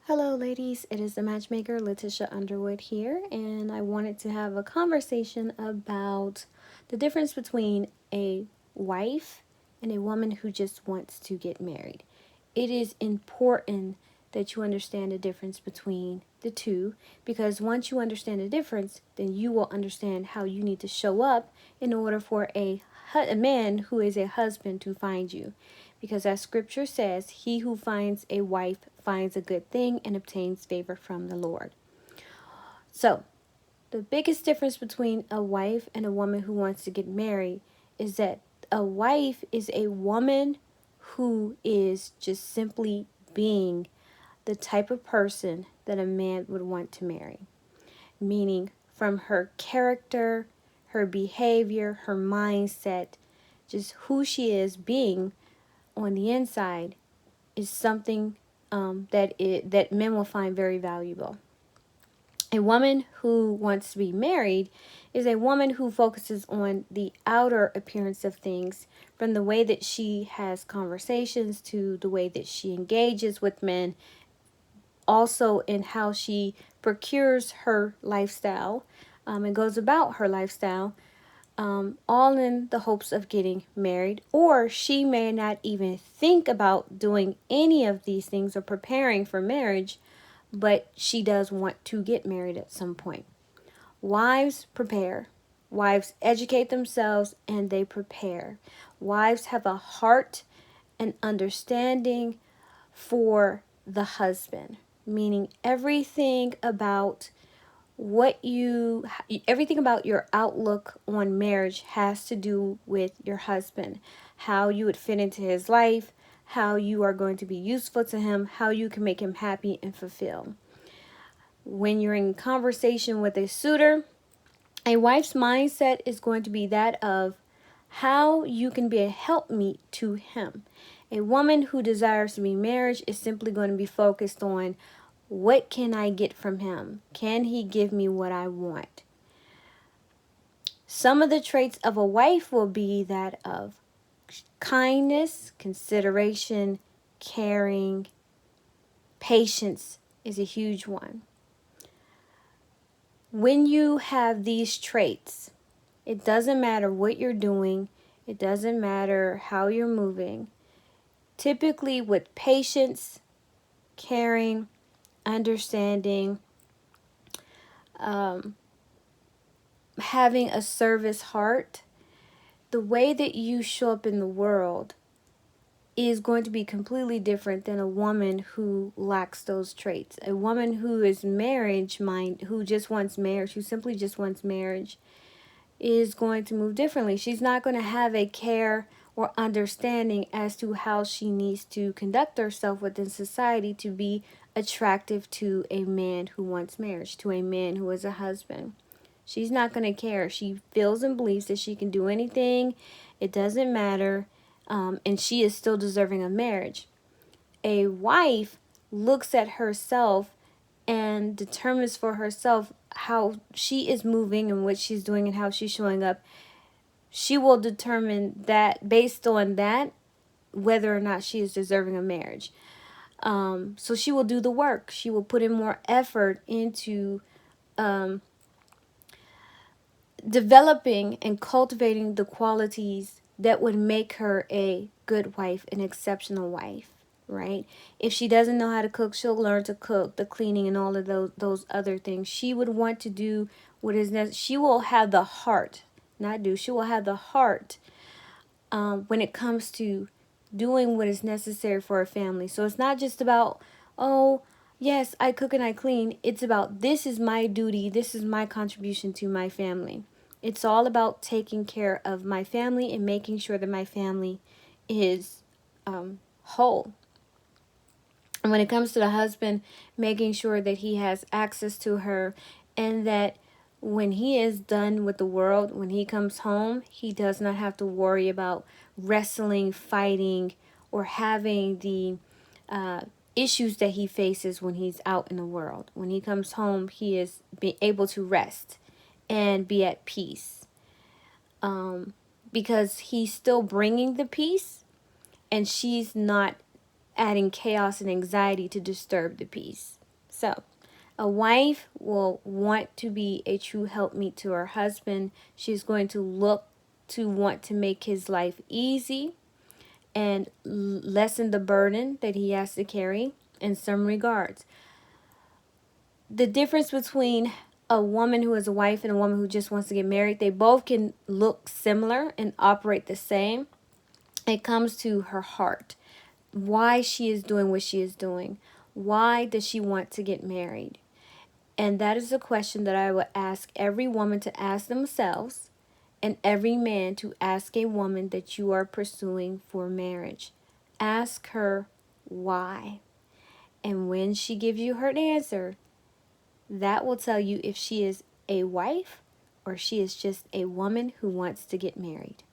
Hello, ladies. It is the matchmaker, Letitia Underwood here, and I wanted to have a conversation about the difference between a wife and a woman who just wants to get married. It is important that you understand the difference between the two, because once you understand the difference, then you will understand how you need to show up in order for a man who is a husband to find you. Because as scripture says, he who finds a wife finds a good thing and obtains favor from the Lord. So, the biggest difference between a wife and a woman who wants to get married is that a wife is a woman who is just simply being the type of person that a man would want to marry. Meaning, from her character, her behavior, her mindset, just who she is being on the inside is something that men will find very valuable. A woman who wants to be married is a woman who focuses on the outer appearance of things, from the way that she has conversations to the way that she engages with men, also in how she procures her lifestyle and goes about her lifestyle, all in the hopes of getting married. Or she may not even think about doing any of these things or preparing for marriage, but she does want to get married at some point. Wives prepare. Wives educate themselves and they prepare. Wives have a heart and understanding for the husband, meaning everything about your outlook on marriage has to do with your husband, how you would fit into his life, how you are going to be useful to him, how you can make him happy and fulfilled. When you're in conversation with a suitor, a wife's mindset is going to be that of how you can be a helpmeet to him. A woman who desires to be married is simply going to be focused on, what can I get from him? Can he give me what I want? Some of the traits of a wife will be that of kindness, consideration, caring, patience is a huge one. When you have these traits, it doesn't matter what you're doing, it doesn't matter how you're moving. Typically with patience, caring, understanding, having a service heart, the way that you show up in the world is going to be completely different than a woman who lacks those traits. A woman who is who just wants marriage, who simply just wants marriage, is going to move differently. She's not going to have a care or understanding as to how she needs to conduct herself within society to be attractive to a man who wants marriage, to a man who is a husband. She's not going to care. She feels and believes that she can do anything. It doesn't matter. And she is still deserving of marriage. A wife looks at herself and determines for herself how she is moving and what she's doing and how she's showing up. She will determine that based on that, whether or not she is deserving of marriage. So she will do the work. She will put in more effort into developing and cultivating the qualities that would make her a good wife, an exceptional wife, right? If she doesn't know how to cook, she'll learn to cook, the cleaning and all of those other things. She would want to do what is necessary. She will have the heart, she will have the heart when it comes to doing what is necessary for her family. So it's not just about, oh, yes, I cook and I clean. It's about, this is my duty. This is my contribution to my family. It's all about taking care of my family and making sure that my family is whole. And when it comes to the husband, making sure that he has access to her, and that when he is done with the world, when he comes home, he does not have to worry about wrestling, fighting, or having the issues that he faces when he's out in the world. When he comes home, he is able to rest and be at peace, because he's still bringing the peace, and she's not adding chaos and anxiety to disturb the peace. So, a wife will want to be a true helpmeet to her husband. She's going to look to want to make his life easy and lessen the burden that he has to carry in some regards. The difference between a woman who is a wife and a woman who just wants to get married, they both can look similar and operate the same. It comes to her heart, why she is doing what she is doing. Why does she want to get married? And that is a question that I would ask every woman to ask themselves, and every man to ask a woman that you are pursuing for marriage. Ask her why. And when she gives you her answer, that will tell you if she is a wife or she is just a woman who wants to get married.